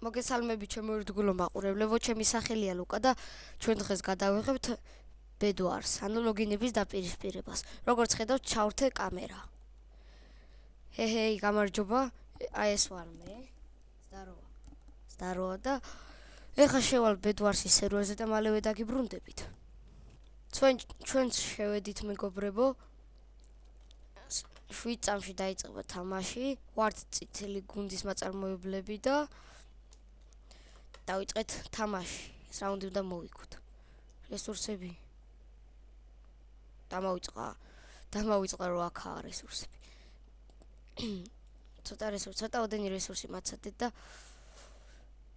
მოგესალმებით ჩემო ერთგულო მაყურებლებო, ჩემი სახელია ლუკა და ჩვენ დღეს გადავიღებთ ბედვარს, ანუ ლოგინების დაპირისპირებას. როგორც ხედავთ, ჩავრთე კამერა. ჰეჰეი, გამარჯობა. აი ეს ვარ მე. ზდაროა და ეხლა შევალ ბედვარსის სერვერზე და მალევე დაგიბრუნდებით. ჩვენ შევედით მეგობრებო. 7 წამში დაიწყება თამაში, ვართ წითელი გუნდის მაწარმოებლები და დავიწყეთ თამაში. ეს რაუნდი უნდა მოვიკოთ. რესურსები დამავიწყა რომ აქაა რესურსები. ცოტა ოდენი რესურსი მაცადეთ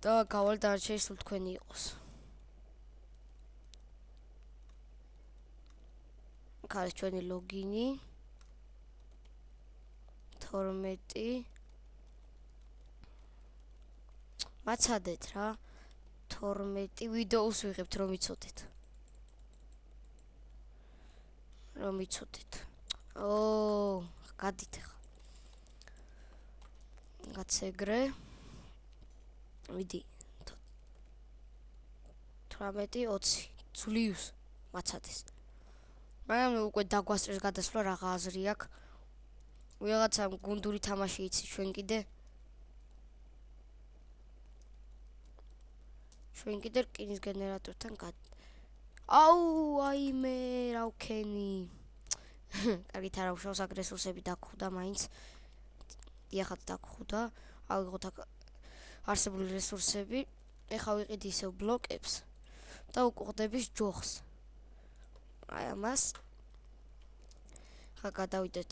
და გავალ დანარჩენი სულ თქვენი იყოს. აქ არის ჩვენი ლოგინი 12 მაცადეთ რა 12 ვიდეოს ვიღებთ რომ იცოდეთ. გადით ახლა. გაცეგრე. ვიდი 18-20 ძულიუს მაცადეს. მაგრამ უკვე დაგვასწრეს გადასვლა რაღა აზრი აქვს. ვიღაცა გუნდური თამაში იცი ჩვენ კიდე რკინის გენერატორთან აიმე რა ვქენი. კარგით არა უშავს აქ რესურსები დაგხვდა მაინც. დიახაც დაგხვდა. ავიღოთ აქ არსებული რესურსები. ეხლა ვიყიდ ისევ ბლოკებს და უყურდების ჯოხს. აი ამას. ხა გადავიდეთ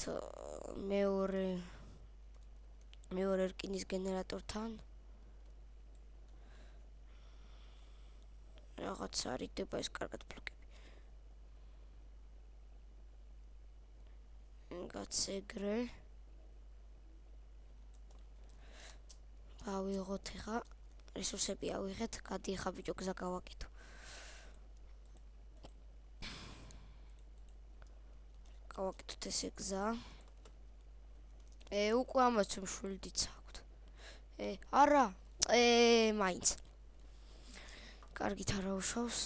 მეორე რკინის გენერატორთან. რაღაც არიდება ეს კარგად ბლოკები. გაცეგრე. ავიღოთ ახლა რესურსები ავიღეთ, გადი ახლა ბიჭო გზა გავაკეთო. გავაკეთოთ ესე გზა. უკვე ამას მშვილდიც აქვთ. არა, მაინც. კარგით არა უშავს.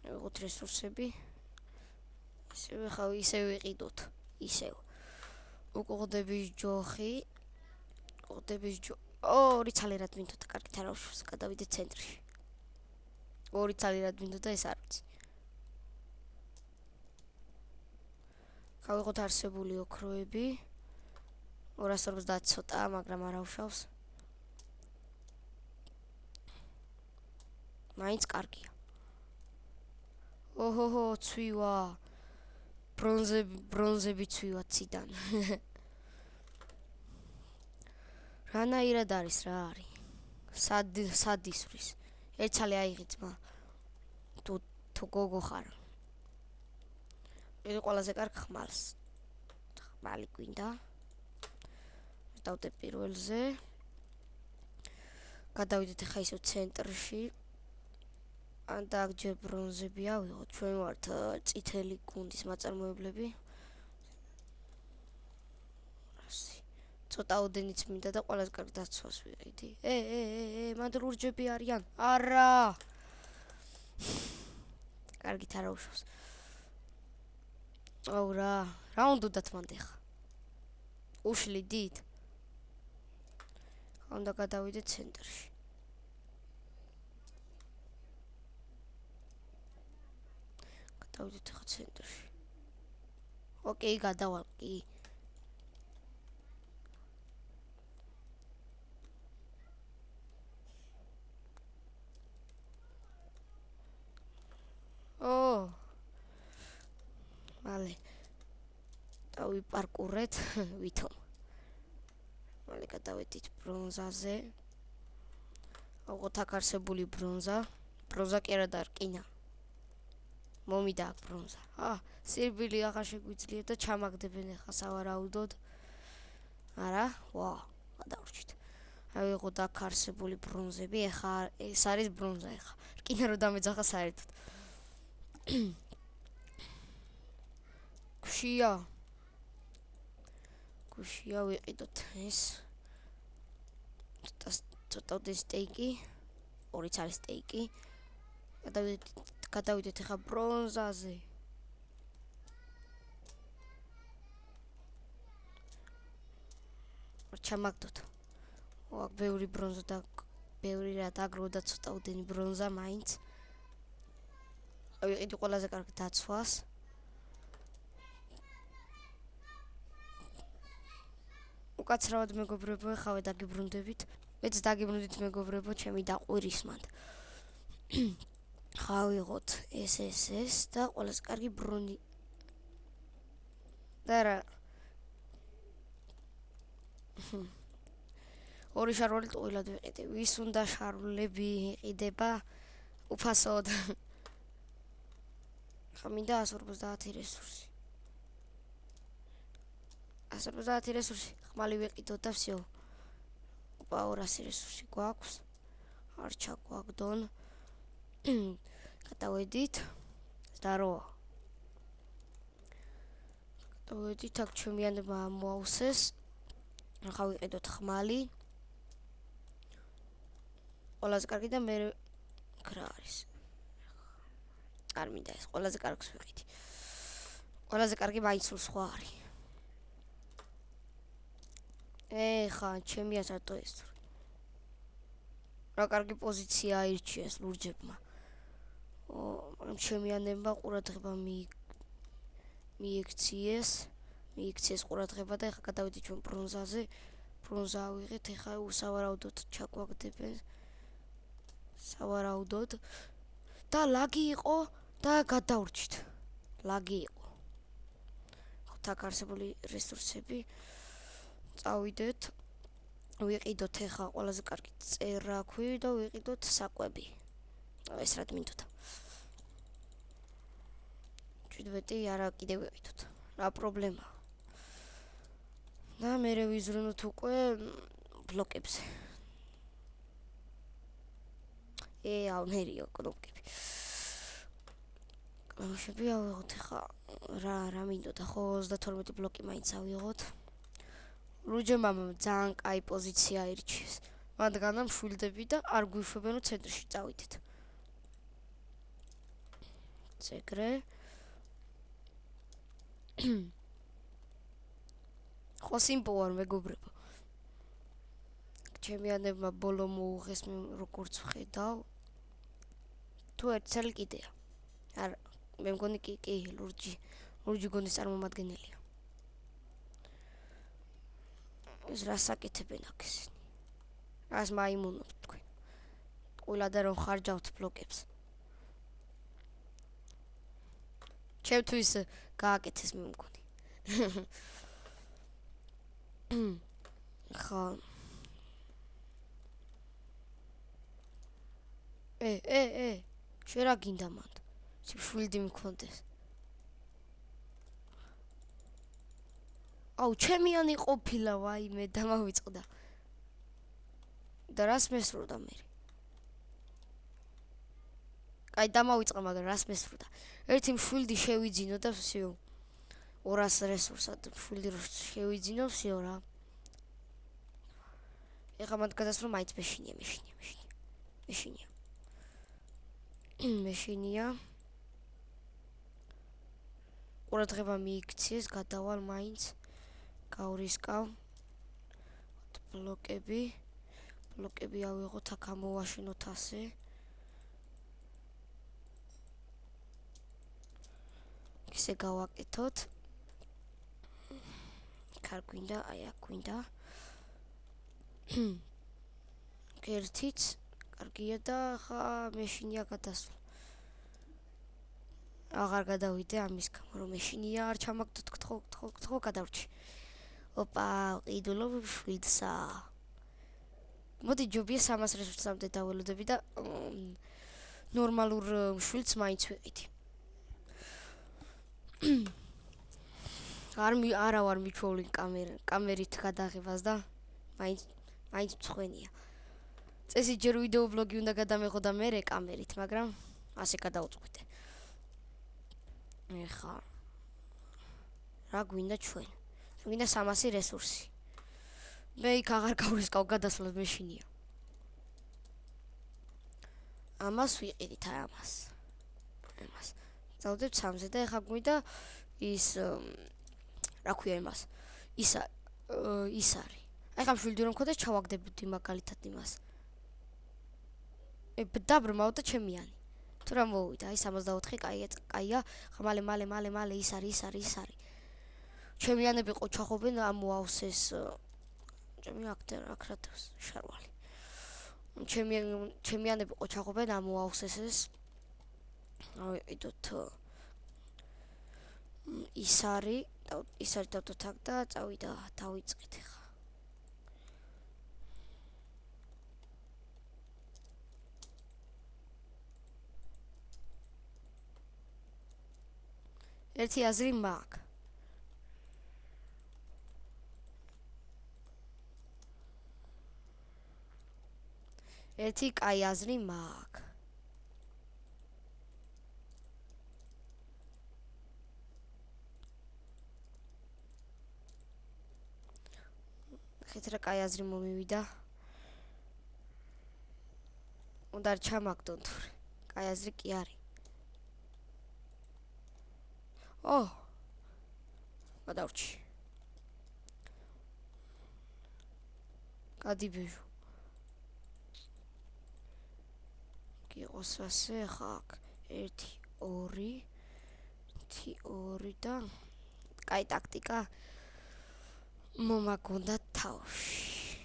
ვიღოთ რესურსები. ისევ ვიყიდოთ. ისევ. უყურდების ჯოხი. ორი ცალი რად მინდოთ, კარგით არა უშავს. გადავიდეთ ცენტრში. ორი ცალი რად მინდოთ და ეს არ ვიცი. გავიღოთ არსებული ოქროები. 250 ცოტა, მაგრამ არა უშავს. მაინც კარგია. ოჰოჰო, ცვივა. ბრონზები ცვივა ციდან. რანაირად არის რა არის? სად ისვრის? ერცალი აიღე ძმა. თუ გოგო ხარ. ეს ყველაზე კარგ ხმალს. ხმალი გვინდა. დავდე პირველზე. გადავიდეთ ახლა ისევ ცენტრში. და აქ ჯერ ბრონზები ავიღოთ. ჩვენ ვართ წითელი გუნდის მაწარმოებლები. ცოტა ოდენიც მინდა და ყველაზე კარგ დაცვას ვიყიდი. მანდ ლურჯები არიან. არა. კარგით არა უშავს. აუ რა უნდათ მანდ ახლა? უშლიდით? უნდა გადავიდეთ ცენტრში. დავიდეთ ახლა ცენტრში. ოკეი, გადავალ კი. მალე დავიპარკურეთ ვითომ. მალე გადავედით ბრონზაზე. ავიღოთ აქ არსებული ბრონზა. ბრონზა კი არა და რკინა. მომიდა აქ ბრონზა. სირბილი აღარ შეგვიძლია და ჩამაგდებენ ახლა სავარაუდოდ. არა? გადავრჩით. ავიღოთ აქ არსებული ბრონზები. ახლა ეს არის ბრონზა ახლა. რკინა რო დამეძახა საერთოდ. გუშია ვიყიდოთ ეს. ცოტა სტეიკი, 2 არის სტეიკი. გადავიდეთ ახლა ბრონზაზე. ჩამაგდოთ. აქ ბევრი ბრონზა და ბევრი რა დაგროვდა ცოტა უდენი ბრონზა მაინც. ავიყიდი ყველაზე კარგ დაცვას. უკაცრავად მეგობრებო, ხავე დაგიბრუნდებით. მეც დაგიბრუნდით მეგობრებო, ჩემი დაყვირის მანდ. ხავიღოთ ეს და ყველაზე კარგი ბრონი. და რა 2 შარვალი ტყუილად ვიყიდე. ვის უნდა შარვლები იყიდება უფასოდ. ხა მინდა 150 რესურსი. 150 რესურსი. ხმალი ვიყიდოთ და всё. 200 რესურსი გვაქვს. არჩა გვაგდონ. გადავედით. ზდარო. გადავედით, აქ ჩემიანება მოავსეს. ახლა ვიყიდოთ ხმალი. ყველაზე კარგი და მე რა არის? არ მინდა ეს, ყველაზე კარგს ვიყიდი. ყველაზე კარგი მაინც სხვა არის. ხა, ჩემია სათო ეს. რა კარგი პოზიცია აირჩიეს ლურჯებმა. მაგრამ ჩემიანებმა ყურადღება მიიქციეს ყურადღება და ახლა გადავიდით ჩვენ ბრონზაზე. ბრონზა ავიღეთ, ახლა სავარაუდოდ ჩაგვაგდებენ. სავარაუდოდ და ლაგი იყო და გადავრჩით. ლაგი იყო. ხოთ აქ არსებული რესურსები წავიდეთ. ვიყიდოთ ახლა ყველაზე კარგი წერაქვი და ვიყიდოთ საკვები. ეს რა მინდოდა. ჭიდვეტი არა კიდე ვიყიდოთ. რა პრობლემაა? და მე ვიზრუნოთ უკვე ბლოკებზე. ავნერიო კნოპკები. კლავიშები ავიღოთ ახლა რა მინდოდა ხო 32 ბლოკი მაინც ავიღოთ. ლურჯებმა ძალიან კაი პოზიცია აირჩიეს. მათგან მშვილდები და არ გვიშვებენო ცენტრში წავიდეთ. წეგრე. ხო სიმპოვარ მეგობრებო. ჩემიანებმა ბოლო მოუღეს მე როგორც ვხედავ. თუ ერთ წელი კიდეა. არა, მე მგონი კი ლურჯი გონის წარმომადგენელია. ეს რა საკეთებენ აქ ესენი? რას მაიმუნობთ თქვენ? ყველა და რომ ხარჯავთ ბლოკებს. ჩემთვის გააკეთეს მე მგონი. ხა შენ რა გინდა მანდ? შვილდი მქონდეს. აუ, ჩემიანი ყოფილა, ვაიმე, დამავიწყდა. და რას მესროდა მე? აი, დამავიწყდა, მაგრამ რას მესროდა? ერთი მშვილდი შევიძინო და всё. 200 რესურსად მშვილდი რო შევიძინო, всё რა. ეხლა მანდ გადასვლა მაინც მეშინია. ყურადღება მიიქციეს, გადავალ მაინც. გავრისკავ. ბლოკები ავიღოთ, აქ ამოვაშენოთ ასე. ისე გავაკეთოთ. კარ გვინდა, აი აქ გვინდა. ერთიც კარგია და ხა მეშინია გადასვლა. აღარ გადავიდე ამის გამო, რომ მეშინია არ ჩამაგდოთ, გთხოვ გადავრჩი. ოპა, ყიდულობ შვილდსა. მოდი ჯობია 300 რესურსამდე დაველოდები და ნორმალურ შვილდს მაინც ვიყიდი. არა ვარ მიჩვეული კამერით გადაღებას და მაინც მწვენია. წესი ჯერ ვიდეო ბლოგი უნდა გადამეღო და მე კამერით, მაგრამ ასე გადავწყვიტე. ეხა რა გვინდა ჩვენ? გვინდა 300 რესურსი. მე იქ აღარ გავრისკავ გადასვლად მეშინია. ამას ვიყიდით ამას. დავდებ 3-ზე და ეხა გვინდა ის რა ქვია იმას. ის არის. ეხა მშვიდი რომ მქონდეს ჩავაგდებოდი მაგალითად იმას. დაბრმავ და ჩემიანი. თუ რა მოვიდა, აი 64 კაია, ხა მალე ის არის. ჩემიანები ყო ჩახობენ ამოავს ეს ჩემი აკრატოს შარვალი. ჩემიანები ყო ჩახობენ ამოავს ეს ავიყიდოთ ის არის დავდოთ აქ და წავიდა დავიწყეთ ხა. ერთი აზრი მაქვს. ერთი კაი აზრი მაქვს. ხეთ რა კაი აზრი მომივიდა. უნდა ჩამაგდონ თუ კაი აზრი კი არის. გადავრჩი. გადიბეჟო. იყოს ასე ხა 1 2 და კაი ტაქტიკა მომაგონდა თავში.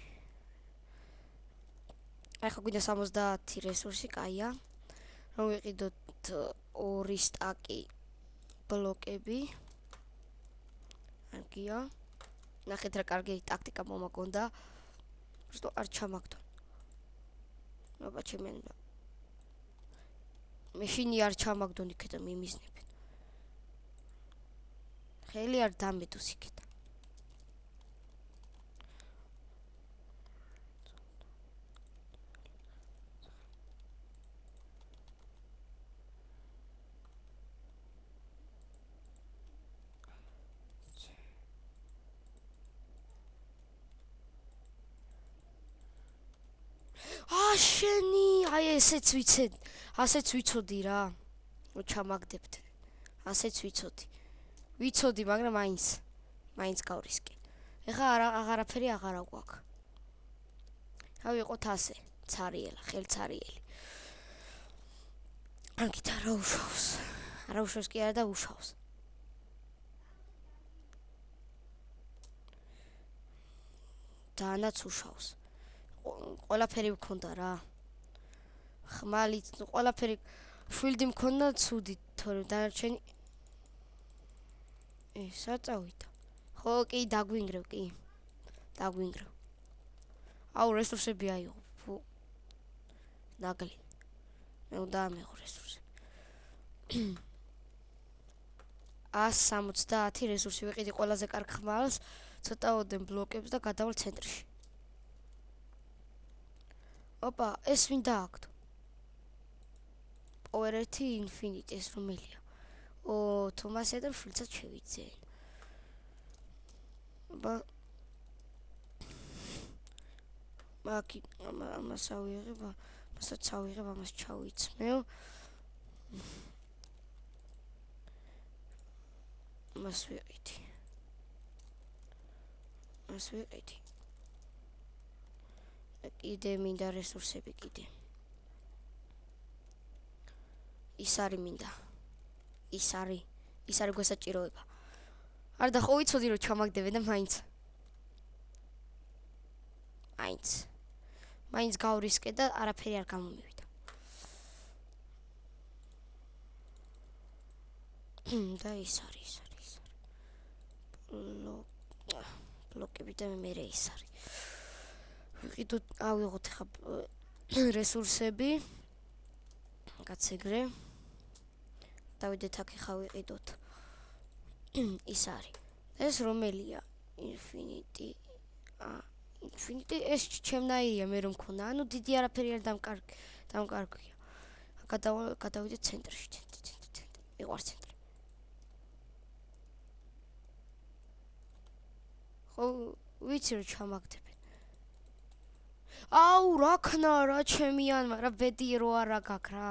ახლა გვინდა 70 რესურსი, კაია. რომ ვიყიდოთ 2 სტაკი ბლოკები. აგია. ნახეთ რა კარგი ტაქტიკა მომაგონდა. просто არ ჩამაგდო. აბა ჩემიანება. მეშინი არ ჩამაგდონ იქეთა მიმიზნებენ. ხელი არ დამედოს იქეთა. შენი, აი ესეც ვიცოდი რა. ჩამაგდებთ. ასეც ვიცოდი, მაგრამ მაინც გავრისკე. ეხა აღარაფერი აღარა გვაქვს. ავიყოთ ასე, ცარიელა, ხელცარიელი. ანკით არა უშავს. არა უშავს კი არა და უშავს. დანაც უშავს. ყველაფერი მქონდა რა. ხმალით ყველაფერი შვილდი მქონდა ცუდი, თორემ დანარჩენი საწავიდა. ხო, კი დაგვინგრევ, კი. დაგვინგრევ. აუ რესურსები აიღო. ფუ. ნაგლი. მე უნდა ამეღო რესურსები. 170 რესურსი ვიყიდი ყველაზე კარგ ხმალს, ცოტაოდენ ბლოკებს და გადავალ ცენტრში. ოპა, ეს ვინ დააგდო? Power 1 Infinity ეს რომელია? თომასია და შვილცაც შევიძენ. ამას ავიღებ, ამას ჩავიცმევ. მას ვიყიდი. კიდე მინდა რესურსები კიდე. ის არის მინდა. ის არის გვესაჭიროება. არ და ხო ვიცოდი რომ ჩამაგდებენ და მაინც გავრისკე და არაფერი არ გამომივიდა. და ის არის. ბლოკები და მე ის არის. ვიყიდოთ, ავიღოთ ხა რესურსები. გაცეგრე. დავიდეთ აქ ხა ვიყიდოთ. ის არის. ეს რომელია? Infinity. ეს ჩემნაირია მე რომ მქონა. ანუ დიდი არაფერი არ დამკარგია. გადავიდეთ ცენტრში. მიყვარს ცენტრი. ხო, ვიცი რომ ჩამაგდებენ. აუ რა ქნა რა ჩემიანმა რა ბედი რო არა გაქ რა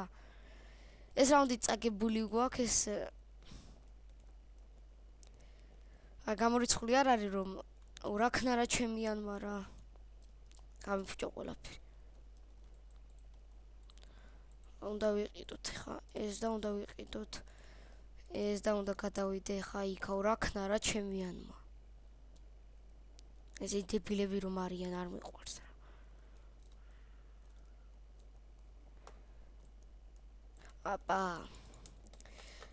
ეს რაუნდი წაგებული გვაქვს ეს გამორიცხული არ არის რომ რა ქნა რა ჩემიანმა რა გამიფუჭო ყველაფერი უნდა ვიყიდოთ ხა ეს და უნდა ვიყიდოთ ეს და უნდა გადავიდე ხა იქაო რა ქნა რა ჩემიანმა ეს დებილები რომ არიან არ მიყვარს რა აპა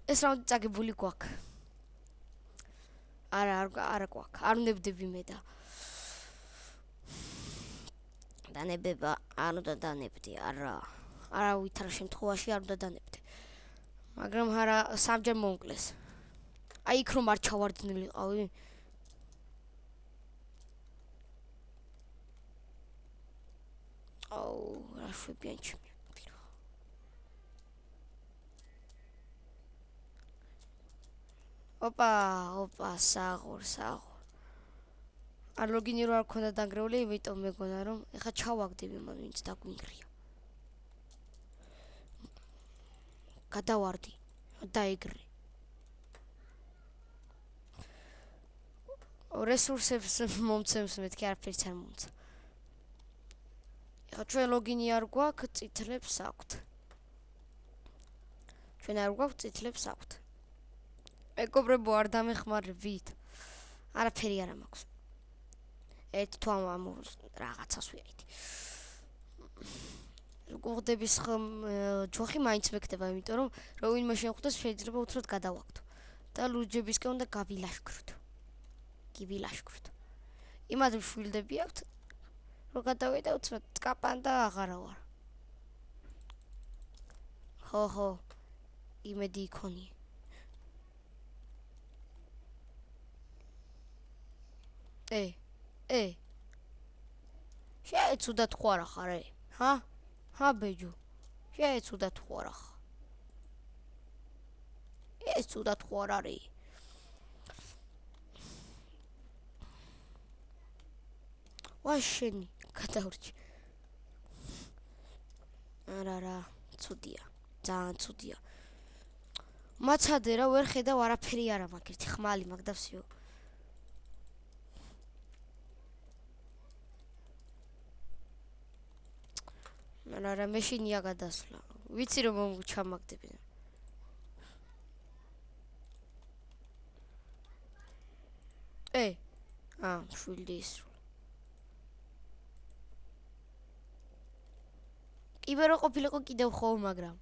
ეს რაუნდი წაგებული გვაქვს არა გვაქვს არ უნებდები მე და დანებება არ უნდა დანებდი არა ვითარ შემთხვევაში არ უნდა დანებდე მაგრამ არა სამჯერ მომკლეს აი იქ რომ არ ჩავარდნილიყავი აუ რა შვებიან ჩემი ოპა საღორ არ ლოგინი რო არ ქონდა დანგრეული იმიტომ მეგონა რომ ეხა ჩავაგდები მან ვინც დაგვინგრია გადავარდი დაეგრე რესურსებს მომცემს მეთქი არაფერს არ მომცა ეხა ჩვენ ლოგინი არ გვაქვს წითლებს აქვთ მეგობრებო არ დამეხმარებით არაფერი არ მაქვს ერთ თვამ რაღაცას ვიყიდი გუღდების ჯოხი მაინც მეკდება იმიტომ რომ რო ვინმე შეხვდეს შეიძლება უთხროდ გადავაგდო და ლუჯებისკენ უნდა გივილაშქროთ იმად შვილდები აქვთ რო გადავიდე უცბად წკაპან და აღარა ვარ ხო იმედი იქონია შეეცუდათ ხო არა ხარ ჰა ბეჯო შეეცუდათ ხო არა ხარ ეცუდათ ხო არ არის ვაშენი გადავრჩი არა ცუდია ძალიან ცუდია მაცადე რა ვერ ხედავ არაფერი არა მაქვს ერთი ხმალი მაგ და всё არა მეშინია გადასვლა ვიცი რომ ჩამაგდები შვილდი ისრულ კიბე რო ყოფილიყო კიდევ ხო მაგრამ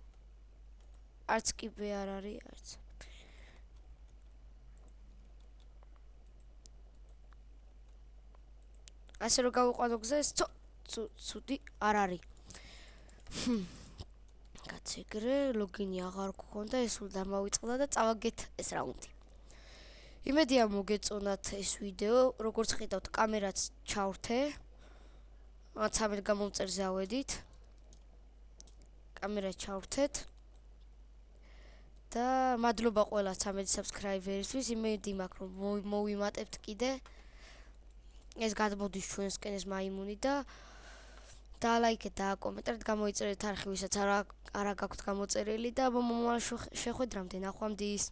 არც კიბე არ არის არც ასე რომ გავუყვანო გზას ცუდი არ არის გაცეგრე ლოგინი აღარ გქონდა ეს სულ დამავიწყდა და წავაგეთ ეს რაუნდი იმედია მოგეწონათ ეს ვიდეო როგორც ხედავთ კამერაც ჩავრთე 13 გამომწერზე ავედით კამერა ჩავრთეთ და მადლობა ყველა 13 subscriber-ისთვის იმედი მაქვს რომ მოვიმატებთ კიდე ეს გადმოდის ჩვენსკენ ეს მაიმუნი და ლაიქეთ და კომენტარით გამოიწერეთ არხი ვისაც არა გაქვთ გამოწერილი და მომავალ შეხვედრამდე ნახვამდის